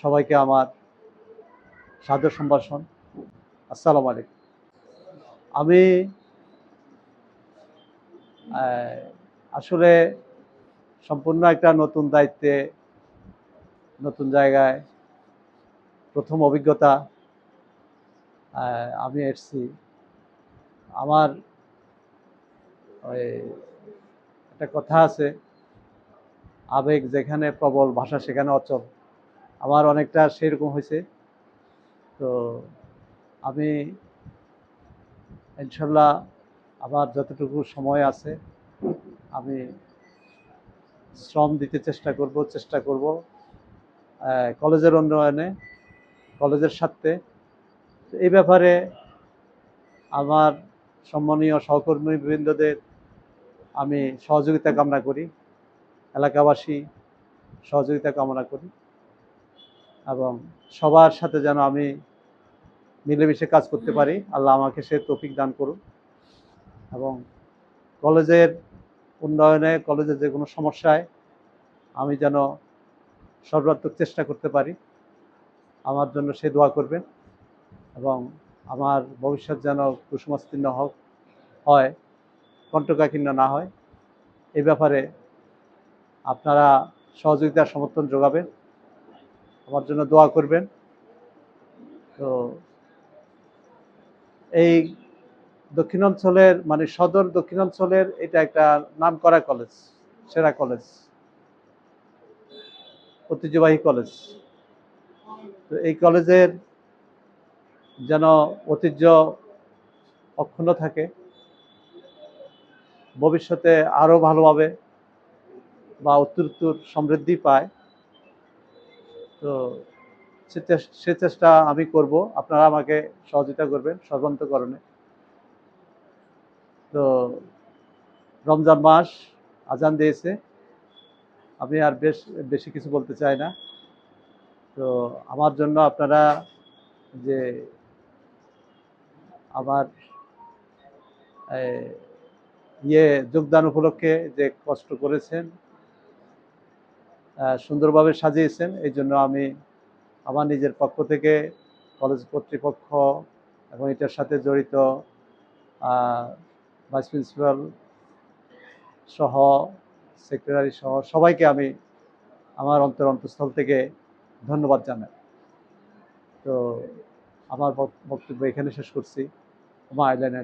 সবাইকে আমার সাদর সম্ভাষণ। আসসালামু আলাইকুম। আমি আসলে সম্পূর্ণ একটা নতুন দায়িত্বে, নতুন জায়গায় প্রথম অভিজ্ঞতা আমি এসেছি। আমার ওই একটা কথা আছে, আবেগ যেখানে প্রবল, ভাষা সেখানে অচল। আমার অনেকটা সেরকম হয়েছে। তো আমি ইনশাল্লাহ আমার যতটুকু সময় আছে আমি শ্রম দিতে চেষ্টা করব কলেজের উন্নয়নে, কলেজের স্বার্থে। এই ব্যাপারে আমার সম্মানীয় সহকর্মীবৃন্দদের আমি সহযোগিতা কামনা করি, এলাকাবাসী সহযোগিতা কামনা করি, এবং সবার সাথে যেন আমি মিলেমিশে কাজ করতে পারি। আল্লাহ আমাকে সে তৌফিক দান করুন, এবং কলেজের উন্নয়নে, কলেজের যে কোনো সমস্যায় আমি যেন সর্বাত্মক চেষ্টা করতে পারি। আমার জন্য সে দোয়া করবেন, এবং আমার ভবিষ্যৎ যেন কুসুমাস্তীর্ণ হয়, কণ্টকাকীর্ণ না হয়। এই ব্যাপারে আপনারা সহযোগিতার সমর্থন যোগাবেন, আমার জন্য দোয়া করবেন। তো এই দক্ষিণাঞ্চলের মানে সদর দক্ষিণাঞ্চলের এটা একটা নামকরা কলেজ, সেরা কলেজ, ঐতিহ্যবাহী কলেজ। তো এই কলেজের যেন ঐতিহ্য অক্ষুণ্ণ থাকে, ভবিষ্যতে আরও ভালোভাবে বা উত্তরোত্তর সমৃদ্ধি পায়। তো সে চেষ্টা আমি করব, আপনারা আমাকে সহযোগিতা করবেন সর্বান্তকরণে। তো রমজান মাস আজান দিয়েছে, আমি আর বেশি কিছু বলতে চাই না। তো আমার জন্য আপনারা যে আমার যোগদান উপলক্ষে যে কষ্ট করেছেন, সুন্দরভাবে সাজিয়েছেন, এই জন্য আমি আমার নিজের পক্ষ থেকে কলেজ কর্তৃপক্ষ এবং এটার সাথে জড়িত ভাইস প্রিন্সিপাল সহ, সেক্রেটারি সহ সবাইকে আমি আমার অন্তঃস্থল থেকে ধন্যবাদ জানাই। তো আমার বক্তব্য এখানে শেষ করছি। ওমা আইলাইন।